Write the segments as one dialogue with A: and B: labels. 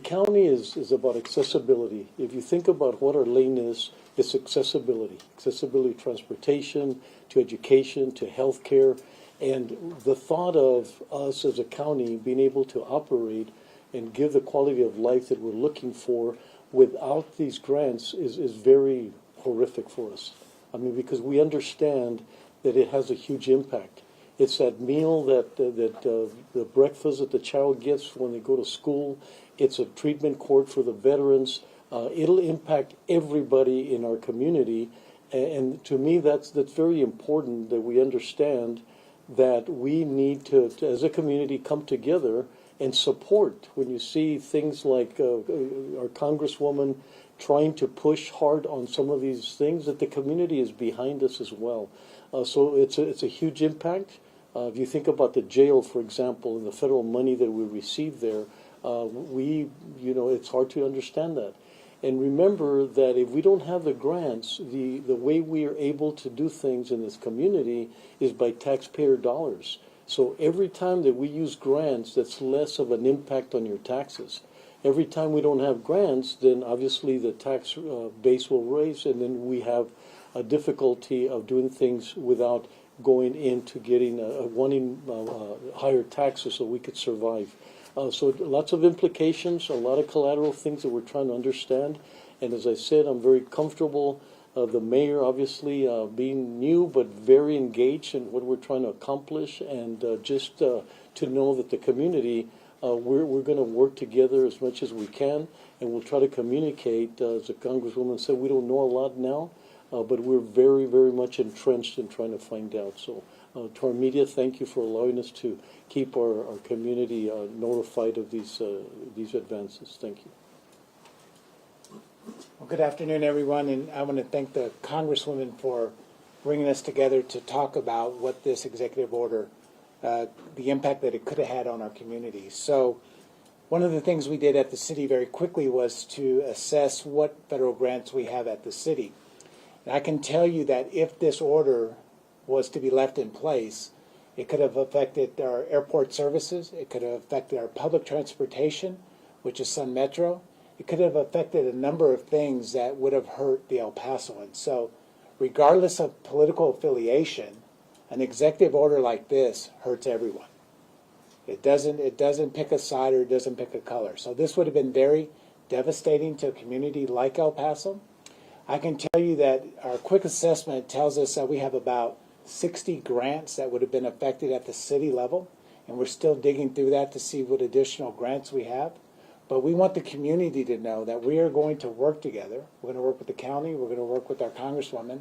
A: county is about accessibility. If you think about what our lane is, it's accessibility. Accessibility to transportation, to education, to healthcare. And the thought of us as a county being able to operate and give the quality of life that we're looking for without these grants is very horrific for us. I mean, because we understand that it has a huge impact. It's that meal the breakfast that the child gets when they go to school. It's a treatment court for the veterans. It'll impact everybody in our community. And to me, that's very important that we understand that we need to, as a community, come together and support. When you see things like our Congresswoman trying to push hard on some of these things, that the community is behind us as well. So it's a huge impact. If you think about the jail, for example, and the federal money that we receive there, it's hard to understand that. And remember that if we don't have the grants, the way we are able to do things in this community is by taxpayer dollars. So every time that we use grants, that's less of an impact on your taxes. Every time we don't have grants, then obviously the tax base will raise, and then we have a difficulty of doing things without going into getting wanting higher taxes so we could survive. So lots of implications, a lot of collateral things that we're trying to understand. And as I said, I'm very comfortable. The mayor, obviously, being new but very engaged in what we're trying to accomplish, and just to know that the community, we're going to work together as much as we can, and we'll try to communicate. As the Congresswoman said, we don't know a lot now, but we're very, very much entrenched in trying to find out. So to our media, thank you for allowing us to keep our community notified of these advances. Thank you.
B: Well, good afternoon, everyone, and I want to thank the Congresswoman for bringing us together to talk about what this executive order, the impact that it could have had on our community. So one of the things we did at the city very quickly was to assess what federal grants we have at the city. And I can tell you that if this order was to be left in place, it could have affected our airport services, it could have affected our public transportation, which is Sun Metro. It could have affected a number of things that would have hurt the El Pasoans. So regardless of political affiliation, an executive order like this hurts everyone. It doesn't pick a side, or it doesn't pick a color. So this would have been very devastating to a community like El Paso. I can tell you that our quick assessment tells us that we have about 60 grants that would have been affected at the city level, and we're still digging through that to see what additional grants we have. But we want the community to know that we are going to work together. We're going to work with the county, we're going to work with our Congresswoman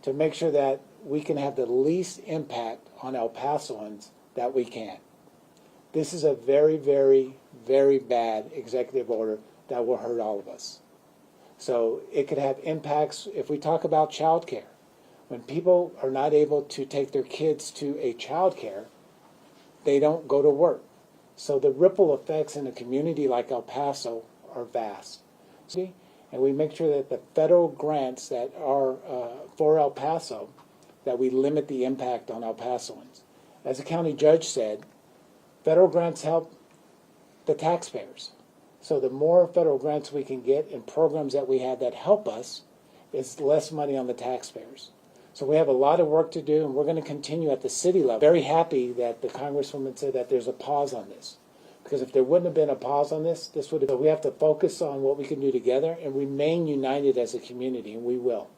B: to make sure that we can have the least impact on El Pasoans that we can. This is a very, very, very bad executive order that will hurt all of us. So it could have impacts if we talk about child care. When people are not able to take their kids to a child care, they don't go to work. So the ripple effects in a community like El Paso are vast. And we make sure that the federal grants that are for El Paso, that we limit the impact on El Pasoans. As the county judge said, federal grants help the taxpayers. So the more federal grants we can get in programs that we have that help us, it's less money on the taxpayers. So we have a lot of work to do, and we're going to continue at the city level. Very happy that the Congresswoman said that there's a pause on this. Because if there wouldn't have been a pause on this would have, we have to focus on what we can do together and remain united as a community, and we will.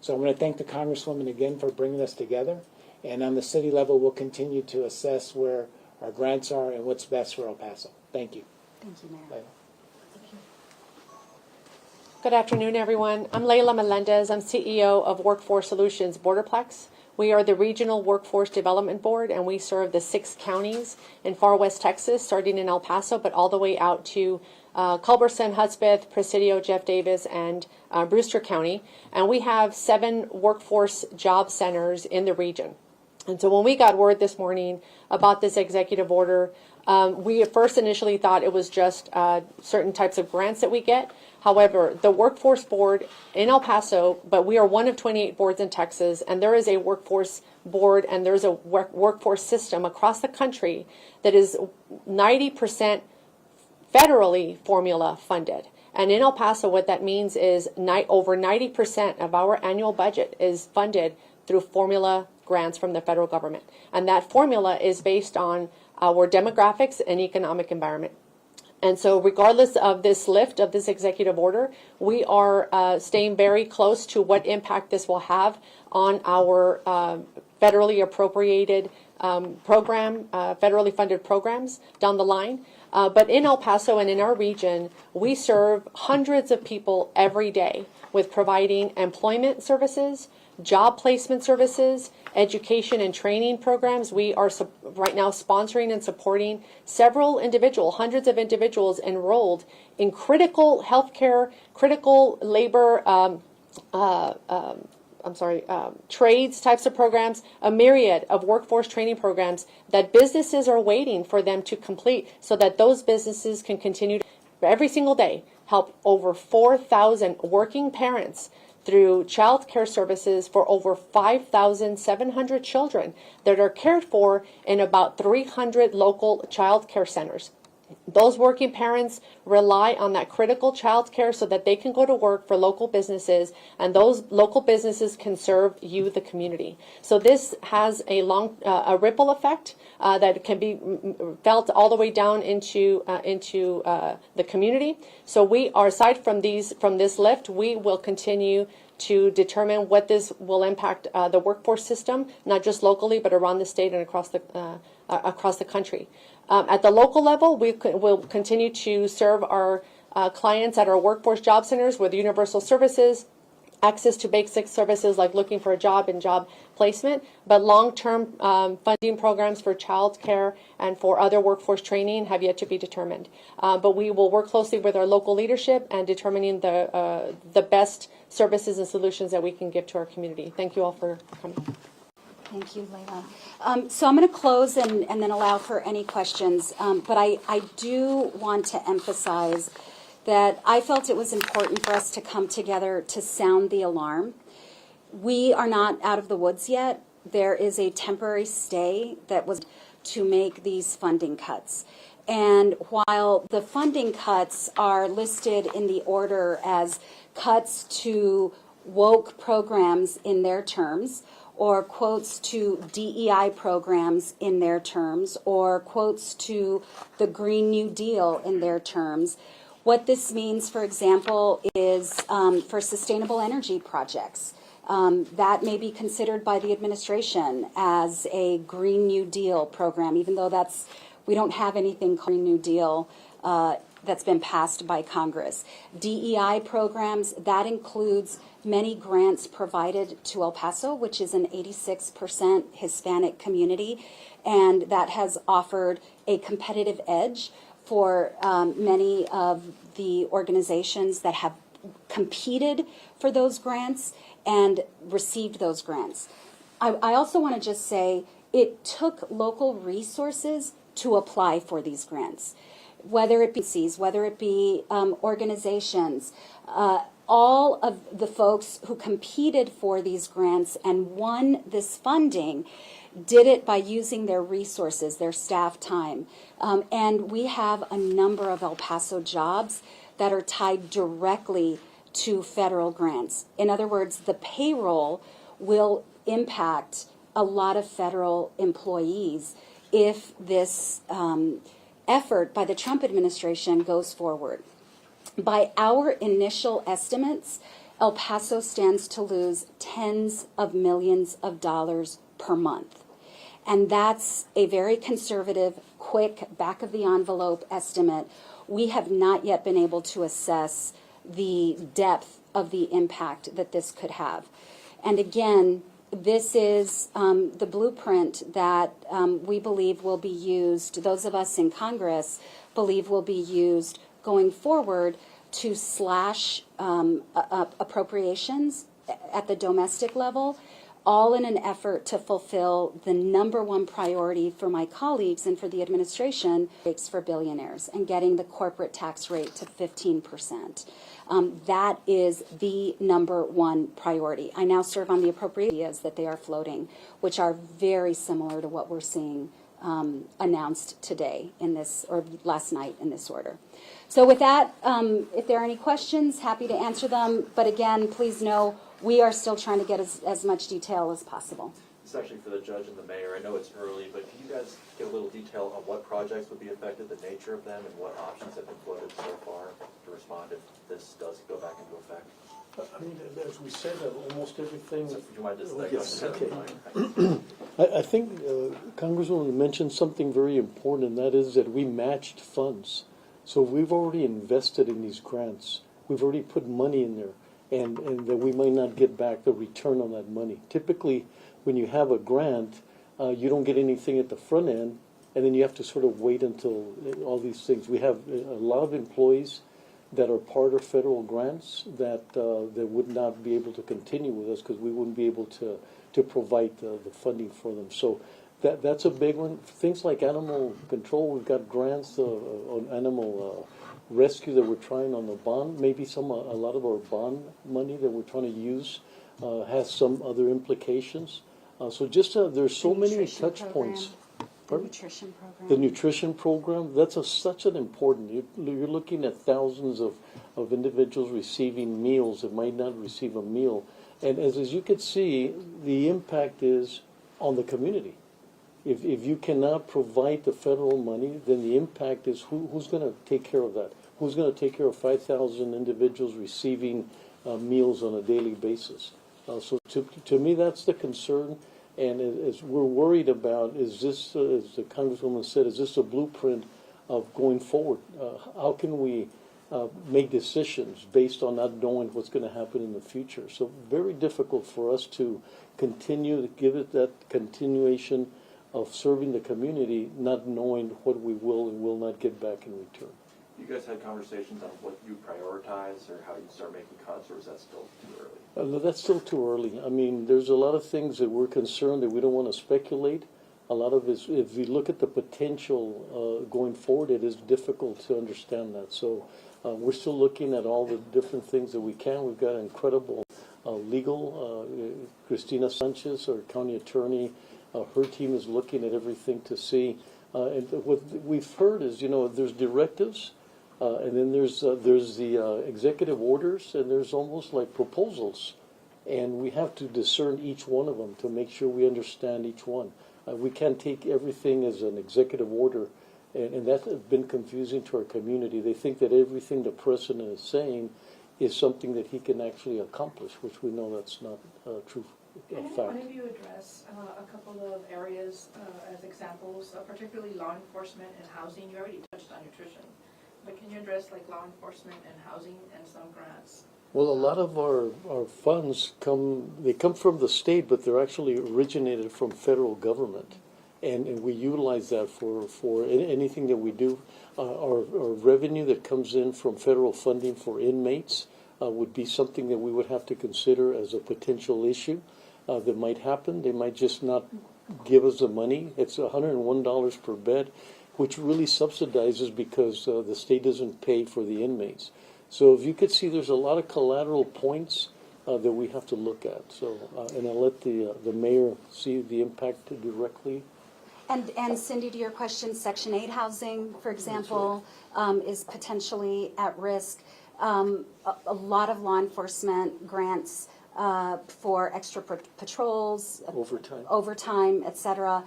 B: So I'm going to thank the Congresswoman again for bringing us together. And on the city level, we'll continue to assess where our grants are and what's best for El Paso. Thank you.
C: Thank you, Mayor.
B: Layla.
D: Good afternoon, everyone. I'm Layla Melendez. I'm CEO of Workforce Solutions Borderplex. We are the Regional Workforce Development Board, and we serve the 6 counties in far west Texas, starting in El Paso, but all the way out to Culberson, Hudspeth, Presidio, Jeff Davis, and Brewster County. And we have 7 workforce job centers in the region. And so when we got word this morning about this executive order, we at first initially thought it was just certain types of grants that we get. However, the Workforce Board in El Paso, but we are one of 28 boards in Texas, and there is a workforce board and there's a workforce system across the country that is 90% federally formula funded. And in El Paso, what that means is over 90% of our annual budget is funded through formula grants from the federal government. And that formula is based on our demographics and economic environment. And so regardless of this lift of this executive order, we are staying very close to what impact this will have on our federally appropriated federally funded programs down the line. But in El Paso and in our region, we serve hundreds of people every day with providing employment services, job placement services, education and training programs. We are right now sponsoring and supporting hundreds of individuals enrolled in critical healthcare, critical labor, trades types of programs, a myriad of workforce training programs that businesses are waiting for them to complete so that those businesses can continue to, every single day, help over 4,000 working parents through child care services for over 5,700 children that are cared for in about 300 local child care centers. Those working parents rely on that critical child care so that they can go to work for local businesses, and those local businesses can serve you, the community. So this has a ripple effect that can be felt all the way down into the community. So we are, aside from this lift, we will continue to determine what this will impact the workforce system, not just locally, but around the state and across the country. At the local level, we will continue to serve our clients at our workforce job centers with universal services, access to basic services like looking for a job and job placement, but long-term funding programs for child care and for other workforce training have yet to be determined. But we will work closely with our local leadership and determining the best services and solutions that we can give to our community. Thank you all for coming.
C: Thank you, Layla. So I'm going to close and then allow for any questions. But I do want to emphasize that I felt it was important for us to come together to sound the alarm. We are not out of the woods yet. There is a temporary stay that was to make these funding cuts. And while the funding cuts are listed in the order as cuts to woke programs in their terms, or quotes to DEI programs in their terms, or quotes to the Green New Deal in their terms. What this means, for example, is for sustainable energy projects. That may be considered by the administration as a Green New Deal program, even though we don't have anything called Green New Deal that's been passed by Congress. DEI programs, that includes many grants provided to El Paso, which is an 86% Hispanic community, and that has offered a competitive edge for many of the organizations that have competed for those grants and received those grants. I also want to just say it took local resources to apply for these grants, whether it be organizations, all of the folks who competed for these grants and won this funding did it by using their resources, their staff time. And we have a number of El Paso jobs that are tied directly to federal grants. In other words, the payroll will impact a lot of federal employees if this effort by the Trump administration goes forward. By our initial estimates, El Paso stands to lose tens of millions of dollars per month. And that's a very conservative, quick, back-of-the-envelope estimate. We have not yet been able to assess the depth of the impact that this could have. And again, this is the blueprint that we believe will be used, those of us in Congress believe will be used going forward to slash appropriations at the domestic level, all in an effort to fulfill the #1 priority for my colleagues and for the administration, rates for billionaires, and getting the corporate tax rate to 15%. That is the #1 priority. I now serve on the appropriations that they are floating, which are very similar to what we're seeing announced today in this, or last night in this order. So with that, if there are any questions, happy to answer them. But again, please know we are still trying to get as much detail as possible.
E: This is actually for the judge and the mayor. I know it's early, but can you guys give a little detail on what projects would be affected, the nature of them, and what options have been floated so far to respond if this does go back into effect?
A: I mean, as we said, almost everything.
E: So if you mind just like,
A: Yes,
E: ahead
A: okay.
E: of mine.
A: I think Congresswoman mentioned something very important, and that is that we matched funds. So we've already invested in these grants. We've already put money in there, and that we might not get back the return on that money. Typically, when you have a grant, you don't get anything at the front end, and then you have to sort of wait until all these things. We have a lot of employees that are part of federal grants that would not be able to continue with us because we wouldn't be able to provide the funding for them. So that's a big one. Things like animal control, we've got grants on animal rescue that we're trying on the bond. Maybe a lot of our bond money that we're trying to use has some other implications. So just there's so many touch points.
C: The nutrition program.
A: The nutrition program, that's such an important, you're looking at thousands of individuals receiving meals that might not receive a meal. And as you can see, the impact is on the community. If you cannot provide the federal money, then the impact is who's going to take care of that? Who's going to take care of 5,000 individuals receiving meals on a daily basis? So to me, that's the concern. And as we're worried about, is this, as the Congresswoman said, is this a blueprint of going forward? How can we make decisions based on not knowing what's going to happen in the future? So very difficult for us to continue to give it that continuation of serving the community, not knowing what we will and will not get back in return.
E: You guys had conversations on what you prioritize or how you start making cuts, or is that still too early?
A: No, that's still too early. I mean, there's a lot of things that we're concerned that we don't want to speculate. A lot of it, if we look at the potential going forward, it is difficult to understand that. So we're still looking at all the different things that we can. We've got incredible legal, Cristina Sanchez, our county attorney, her team is looking at everything to see. And what we've heard is, there's directives, and then there's the executive orders, and there's almost like proposals. And we have to discern each one of them to make sure we understand each one. We can't take everything as an executive order, and that's been confusing to our community. They think that everything the president is saying is something that he can actually accomplish, which we know that's not true.
F: Can
A: Fact.
F: one of you address a couple of areas as examples, particularly law enforcement and housing? You already touched on nutrition, but can you address like law enforcement and housing and some grants?
A: Well, a lot of our funds come from the state, but they're actually originated from federal government. And we utilize that for anything that we do. Our revenue that comes in from federal funding for inmates would be something that we would have to consider as a potential issue that might happen. They might just not give us the money. It's $101 per bed, which really subsidizes because the state doesn't pay for the inmates. So if you could see, there's a lot of collateral points that we have to look at. So, and I'll let the mayor see the impact directly.
C: And Cindy, to your question, Section 8 housing, for example, is potentially at risk. A lot of law enforcement grants for extra patrols, overtime, et cetera.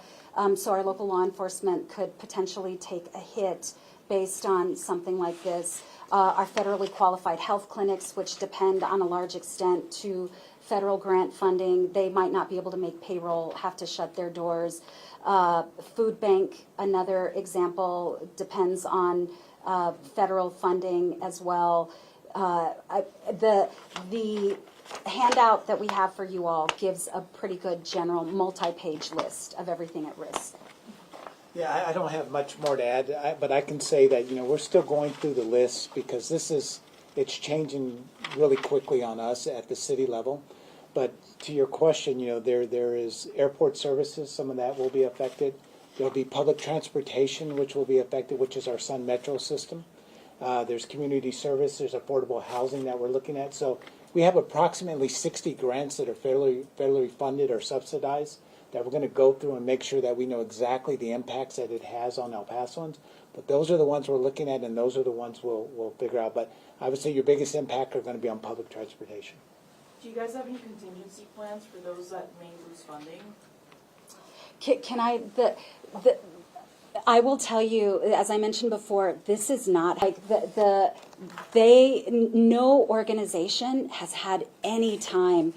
C: So our local law enforcement could potentially take a hit based on something like this. Our federally qualified health clinics, which depend on a large extent to federal grant funding, they might not be able to make payroll, have to shut their doors. Food bank, another example, depends on federal funding as well. The handout that we have for you all gives a pretty good general multi-page list of everything at risk.
B: Yeah, I don't have much more to add, but I can say that, we're still going through the list because it's changing really quickly on us at the city level. But to your question, there is airport services, some of that will be affected. There'll be public transportation, which will be affected, which is our Sun Metro system. There's community service, there's affordable housing that we're looking at. So we have approximately 60 grants that are federally funded or subsidized that we're going to go through and make sure that we know exactly the impacts that it has on El Pasoans. But those are the ones we're looking at, and those are the ones we'll figure out. But I would say your biggest impact are going to be on public transportation.
G: Do you guys have any contingency plans for those that may lose funding?
C: Can I, I will tell you, as I mentioned before, this is not like no organization has had any time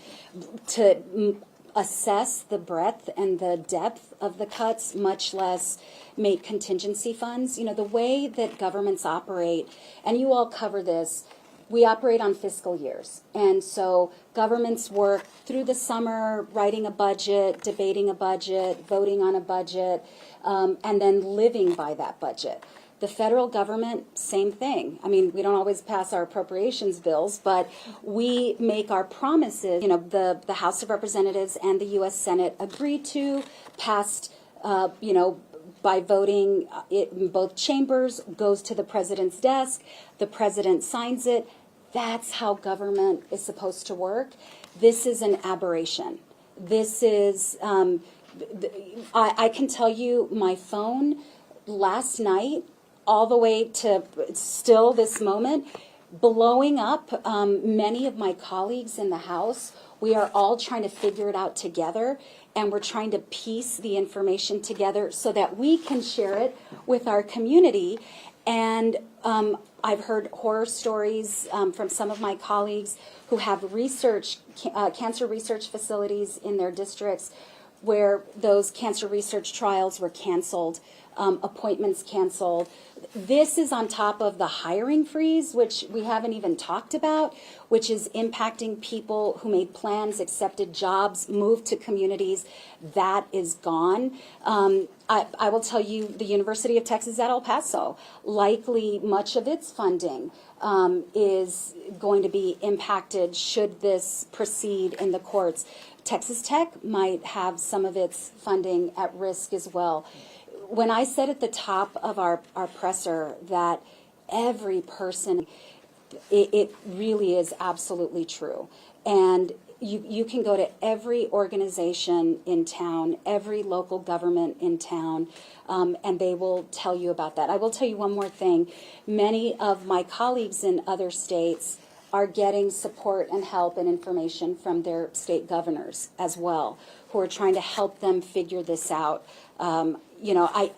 C: to assess the breadth and the depth of the cuts, much less make contingency funds. You know, the way that governments operate, and you all cover this, we operate on fiscal years. And so governments work through the summer, writing a budget, debating a budget, voting on a budget, and then living by that budget. The federal government, same thing. I mean, we don't always pass our appropriations bills, but we make our promises. You know, the House of Representatives and the U.S. Senate agreed to, passed, by voting it in both chambers, goes to the president's desk, the president signs it. That's how government is supposed to work. This is an aberration. This is, I can tell you my phone last night, all the way to still this moment, blowing up. Many of my colleagues in the House, we are all trying to figure it out together, and we're trying to piece the information together so that we can share it with our community. And I've heard horror stories from some of my colleagues who have cancer research facilities in their districts where those cancer research trials were canceled, appointments canceled. This is on top of the hiring freeze, which we haven't even talked about, which is impacting people who made plans, accepted jobs, moved to communities. That is gone. I will tell you, the University of Texas at El Paso, likely much of its funding is going to be impacted should this proceed in the courts. Texas Tech might have some of its funding at risk as well. When I said at the top of our presser that every person, it really is absolutely true. And you can go to every organization in town, every local government in town, and they will tell you about that. I will tell you one more thing. Many of my colleagues in other states are getting support and help and information from their state governors as well, who are trying to help them figure this out.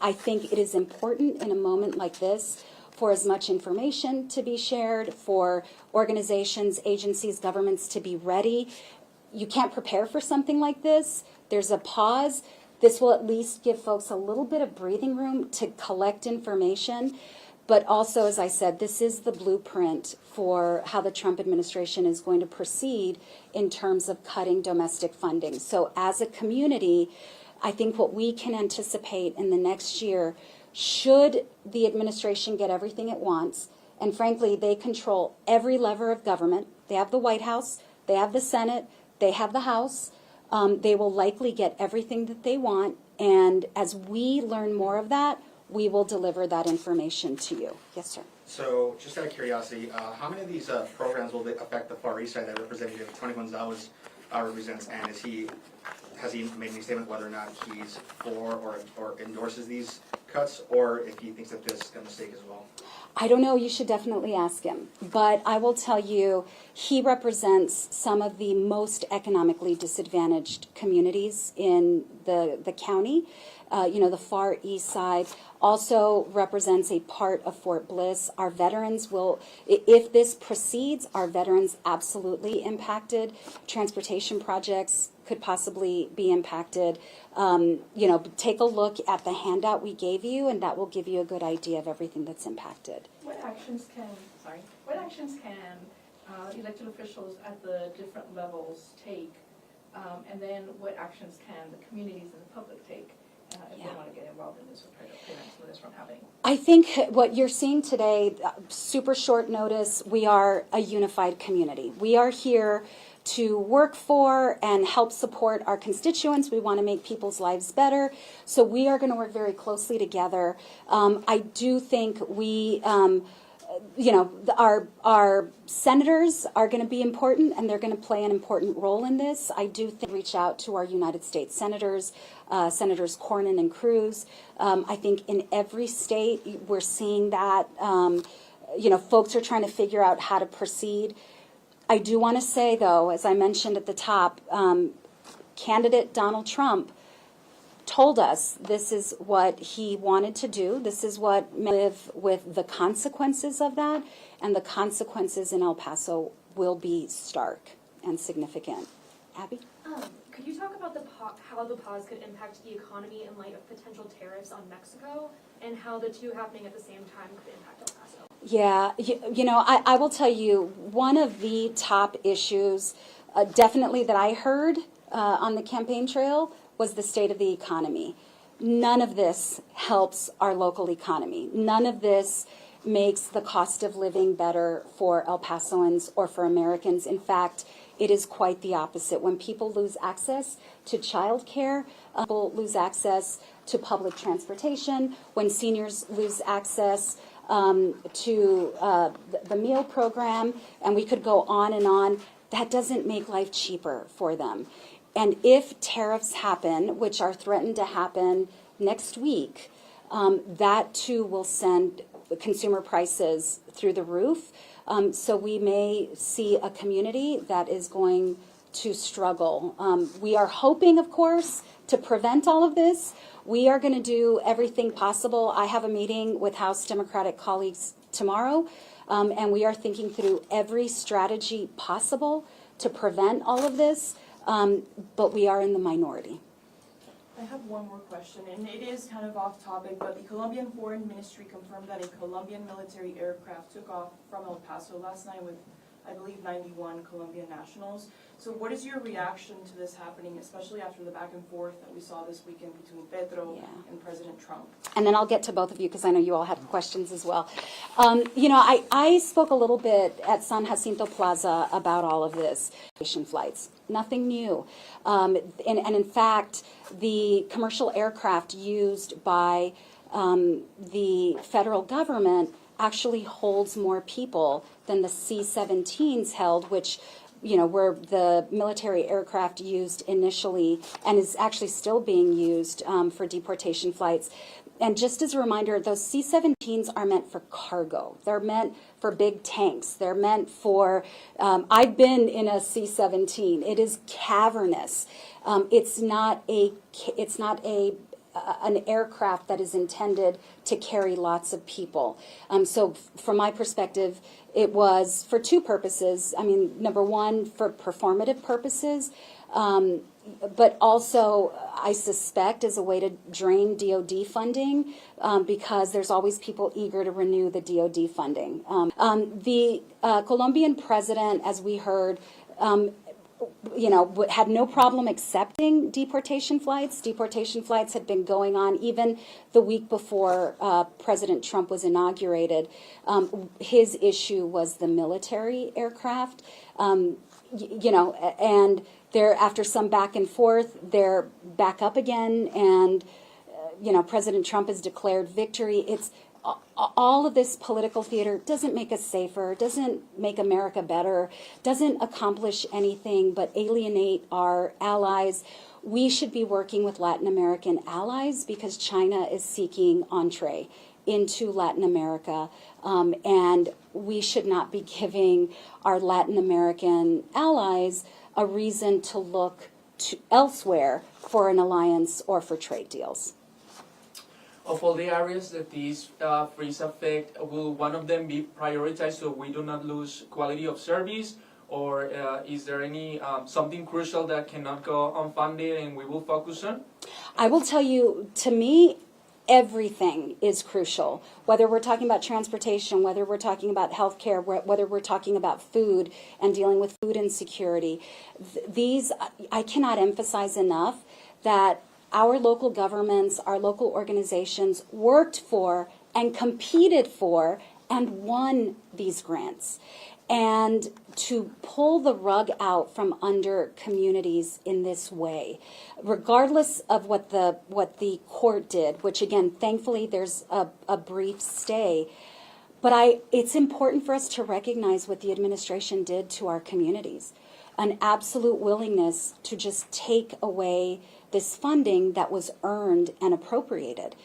C: I think it is important in a moment like this for as much information to be shared, for organizations, agencies, governments to be ready. You can't prepare for something like this. There's a pause. This will at least give folks a little bit of breathing room to collect information. But also, as I said, this is the blueprint for how the Trump administration is going to proceed in terms of cutting domestic funding. So as a community, I think what we can anticipate in the next year, should the administration get everything it wants, and frankly, they control every lever of government. They have the White House, they have the Senate, they have the House. They will likely get everything that they want. And as we learn more of that, we will deliver that information to you. Yes, sir.
H: So, just out of curiosity, how many of these programs will affect the Far East Side that Representative Tony Gonzalez represents, and has he made any statement whether or not he's for or endorses these cuts, or if he thinks that this is a mistake as well?
C: I don't know. You should definitely ask him. But I will tell you, he represents some of the most economically disadvantaged communities in the county. The Far East Side also represents a part of Fort Bliss. Our veterans will, if this proceeds, our veterans absolutely impacted. Transportation projects could possibly be impacted. Take a look at the handout we gave you, and that will give you a good idea of everything that's impacted.
F: What actions can elected officials at the different levels take, and then what actions can the communities and the public take if they want to get involved in this or try to prevent some of this from happening?
C: I think what you're seeing today, super short notice, we are a unified community. We are here to work for and help support our constituents. We want to make people's lives better. So we are going to work very closely together. I do think we our senators are going to be important, and they're going to play an important role in this. I do think reach out to our United States senators, Senators Cornyn and Cruz. I think in every state we're seeing that. Folks are trying to figure out how to proceed. I do want to say, though, as I mentioned at the top, candidate Donald Trump told us this is what he wanted to do. This is what live with the consequences of that, and the consequences in El Paso will be stark and significant. Abby?
I: Could you talk about how the pause could impact the economy in light of potential tariffs on Mexico, and how the two happening at the same time could impact El Paso?
C: Yeah, I will tell you, one of the top issues definitely that I heard on the campaign trail was the state of the economy. None of this helps our local economy. None of this makes the cost of living better for El Pasoans or for Americans. In fact, it is quite the opposite. When people lose access to child care, people lose access to public transportation, when seniors lose access to the meal program, and we could go on and on, that doesn't make life cheaper for them. And if tariffs happen, which are threatened to happen next week, that too will send consumer prices through the roof. So we may see a community that is going to struggle. We are hoping, of course, to prevent all of this. We are going to do everything possible. I have a meeting with House Democratic colleagues tomorrow, and we are thinking through every strategy possible to prevent all of this. But we are in the minority.
G: I have one more question, and it is kind of off topic, but the Colombian Foreign Ministry confirmed that a Colombian military aircraft took off from El Paso last night with, I believe, 91 Colombian nationals. So what is your reaction to this happening, especially after the back and forth that we saw this weekend between Petro and President Trump?
C: And then I'll get to both of you because I know you all have questions as well. I spoke a little bit at San Jacinto Plaza about all of this. Flights, nothing new. And in fact, the commercial aircraft used by the federal government actually holds more people than the C-17s held, which were the military aircraft used initially and is actually still being used for deportation flights. And just as a reminder, those C-17s are meant for cargo. They're meant for big tanks. They're meant for, I've been in a C-17. It is cavernous. It's not an aircraft that is intended to carry lots of people. So from my perspective, it was for two purposes. I mean, number one, for performative purposes, but also, I suspect, as a way to drain DOD funding, because there's always people eager to renew the DOD funding. The Colombian president, as we heard, had no problem accepting deportation flights. Deportation flights had been going on even the week before President Trump was inaugurated. His issue was the military aircraft, and they're, after some back and forth, they're back up again, and President Trump has declared victory. It's all of this political theater doesn't make us safer, doesn't make America better, doesn't accomplish anything but alienate our allies. We should be working with Latin American allies because China is seeking entree into Latin America, and we should not be giving our Latin American allies a reason to look to elsewhere for an alliance or for trade deals.
J: Of all the areas that these freeze affect, will one of them be prioritized so we do not lose quality of service? Or is there any something crucial that cannot go unfunded and we will focus on?
C: I will tell you, to me, everything is crucial. Whether we're talking about transportation, whether we're talking about healthcare, whether we're talking about food and dealing with food insecurity. These, I cannot emphasize enough that our local governments, our local organizations worked for and competed for and won these grants. And to pull the rug out from under communities in this way, regardless of what the court did, which again, thankfully there's a brief stay, But it's important for us to recognize what the administration did to our communities. An absolute willingness to just take away this funding that was earned and appropriated.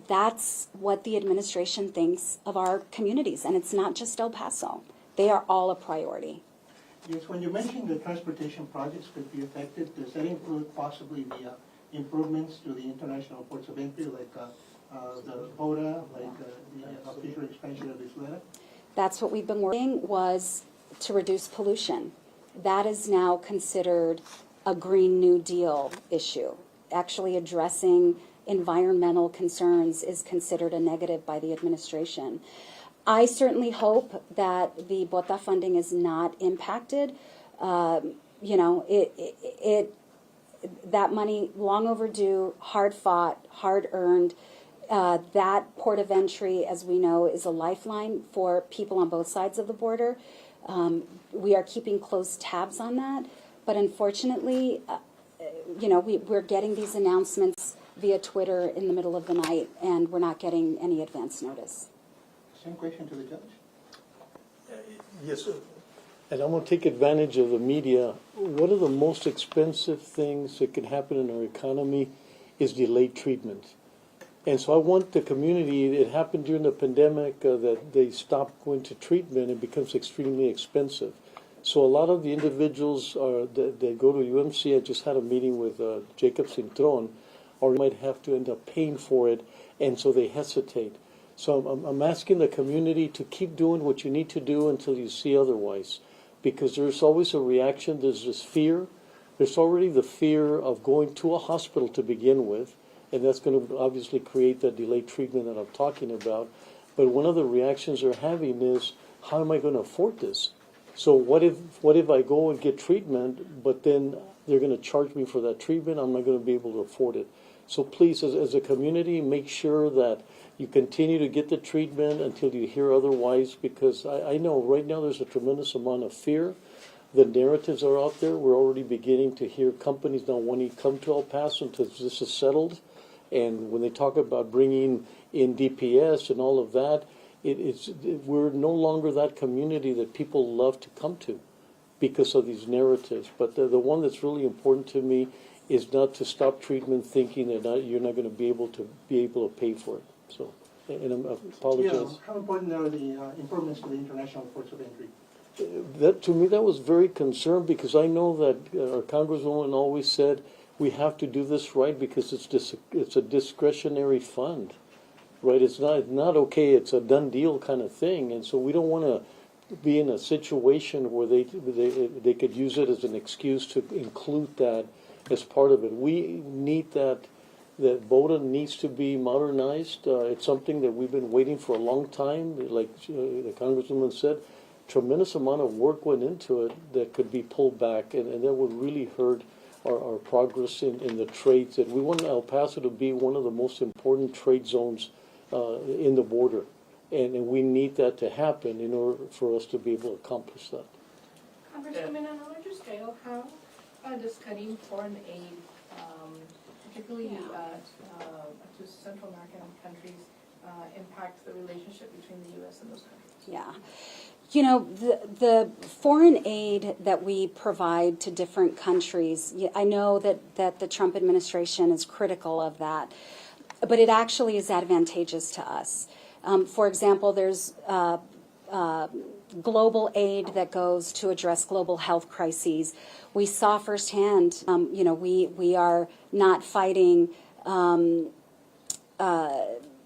C: That's what the administration thinks of our communities, and it's not just El Paso. They are all a priority.
K: Yes, when you mentioned the transportation projects could be affected, does that include possibly the improvements to the international ports of entry, like the BODA, like the future expansion of Isleta?
C: That's what we've been working was to reduce pollution. That is now considered a Green New Deal issue. Actually addressing environmental concerns is considered a negative by the administration. I certainly hope that the BOTA funding is not impacted. You know, that money, long overdue, hard fought, hard earned. That port of entry, as we know, is a lifeline for people on both sides of the border. We are keeping close tabs on that, but unfortunately, you know, we're getting these announcements via Twitter in the middle of the night, and we're not getting any advance notice.
K: Same question to the judge.
A: Yes, sir. And I'm going to take advantage of the media. One of the most expensive things that can happen in our economy is delayed treatment. And so I want the community, it happened during the pandemic that they stopped going to treatment. It becomes extremely expensive. So a lot of the individuals that go to UMC, I just had a meeting with Jacob Cintron, or might have to end up paying for it, and so they hesitate. So I'm asking the community to keep doing what you need to do until you see otherwise, because there's always a reaction. There's this fear. There's already the fear of going to a hospital to begin with, and that's going to obviously create that delayed treatment that I'm talking about. But one of the reactions they're having is, how am I going to afford this? So what if I go and get treatment, but then they're going to charge me for that treatment? I'm not going to be able to afford it. So please, as a community, make sure that you continue to get the treatment until you hear otherwise, because I know right now there's a tremendous amount of fear. The narratives are out there. We're already beginning to hear companies not wanting to come to El Paso until this is settled. And when they talk about bringing in DPS and all of that, we're no longer that community that people love to come to because of these narratives. But the one that's really important to me is not to stop treatment thinking that you're not going to be able to pay for it. So, and I apologize.
K: Yeah, how important are the improvements to the international ports of entry?
A: That, to me, that was very concerned, because I know that our Congresswoman always said we have to do this right because it's a discretionary fund, right? It's not okay. It's a done deal kind of thing, and so we don't want to be in a situation where they could use it as an excuse to include that as part of it. We need that BOTA needs to be modernized. It's something that we've been waiting for a long time. Like the Congresswoman said, tremendous amount of work went into it that could be pulled back, and that would really hurt our progress in the trades. And we want El Paso to be one of the most important trade zones in the border, and we need that to happen in order for us to be able to accomplish that.
F: Congresswoman, on a larger scale, how does cutting foreign aid, particularly to Central American countries, impact the relationship between the U.S. and those countries?
C: Yeah. You know, the foreign aid that we provide to different countries, I know that the Trump administration is critical of that, but it actually is advantageous to us. For example, there's global aid that goes to address global health crises. We saw firsthand, you know, we are not fighting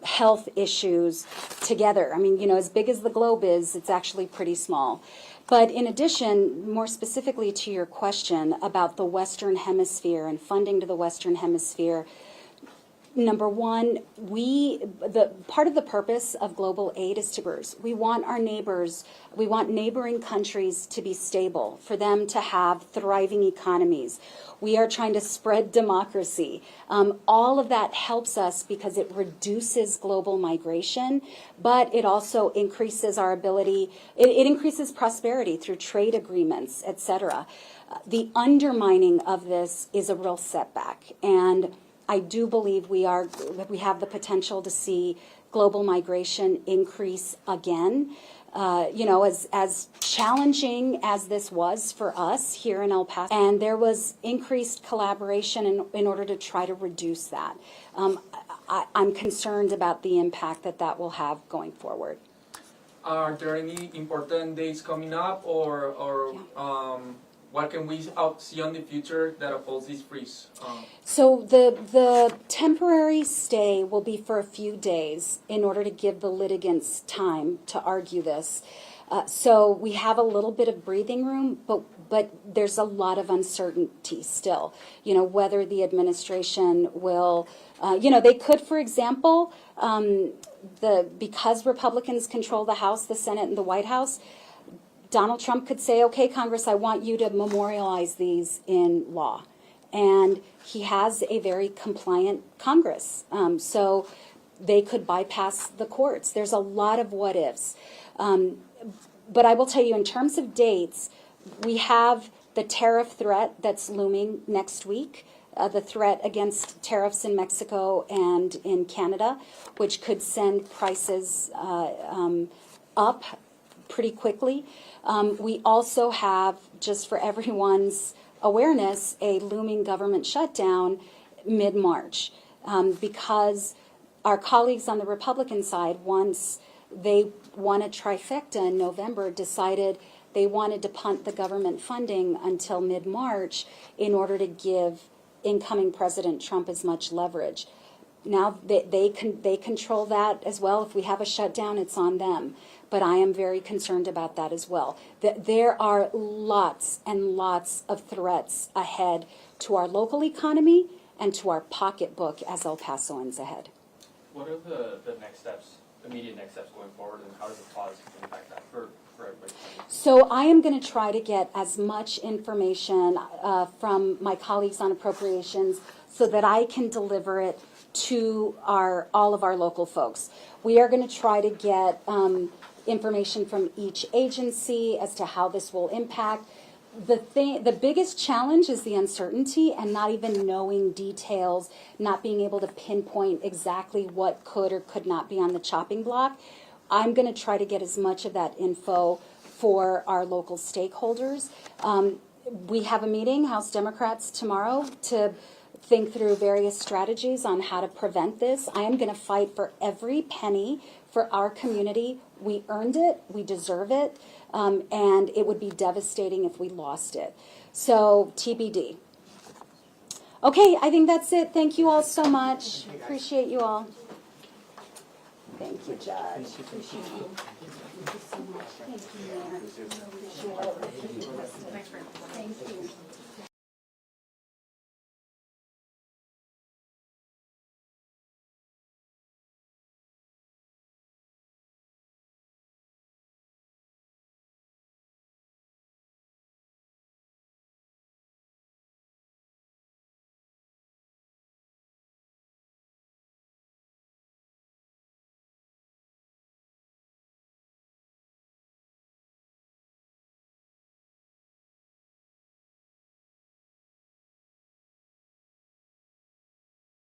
C: health issues together. I mean, you know, as big as the globe is, it's actually pretty small. But in addition, more specifically to your question about the Western Hemisphere and funding to the Western Hemisphere, number one, part of the purpose of global aid is we want our neighbors, we want neighboring countries to be stable, for them to have thriving economies. We are trying to spread democracy. All of that helps us because it reduces global migration, but it also increases our ability, it increases prosperity through trade agreements, etc. The undermining of this is a real setback, and I do believe we have the potential to see global migration increase again. As challenging as this was for us here in El Paso, and there was increased collaboration in order to try to reduce that. I'm concerned about the impact that will have going forward.
J: Are there any important dates coming up, or what can we see on the future that upholds this freeze?
C: So the temporary stay will be for a few days in order to give the litigants time to argue this. So we have a little bit of breathing room, but there's a lot of uncertainty still. Whether the administration will, they could, for example, because Republicans control the House, the Senate, and the White House, Donald Trump could say, okay, Congress, I want you to memorialize these in law. And he has a very compliant Congress. So they could bypass the courts. There's a lot of what ifs. But I will tell you, in terms of dates, we have the tariff threat that's looming next week, the threat against tariffs in Mexico and in Canada, which could send prices up pretty quickly. We also have, just for everyone's awareness, a looming government shutdown mid-March because our colleagues on the Republican side, once they won a trifecta in November, decided they wanted to punt the government funding until mid-March in order to give incoming President Trump as much leverage. Now they control that as well. If we have a shutdown, it's on them. But I am very concerned about that as well. There are lots and lots of threats ahead to our local economy and to our pocketbook as El Pasoans ahead.
E: What are the next steps, immediate next steps going forward, and how does the pause impact that for everybody?
C: So I am going to try to get as much information from my colleagues on appropriations so that I can deliver it to all of our local folks. We are going to try to get information from each agency as to how this will impact. The biggest challenge is the uncertainty and not even knowing details, not being able to pinpoint exactly what could or could not be on the chopping block. I'm going to try to get as much of that info for our local stakeholders. We have a meeting, House Democrats, tomorrow to think through various strategies on how to prevent this. I am going to fight for every penny for our community. We earned it, we deserve it, and it would be devastating if we lost it. So TBD. Okay, I think that's it. Thank you all so much. Appreciate you all. Thank you, Judge. Appreciate you. Thank you so much. Thank you, Mayor.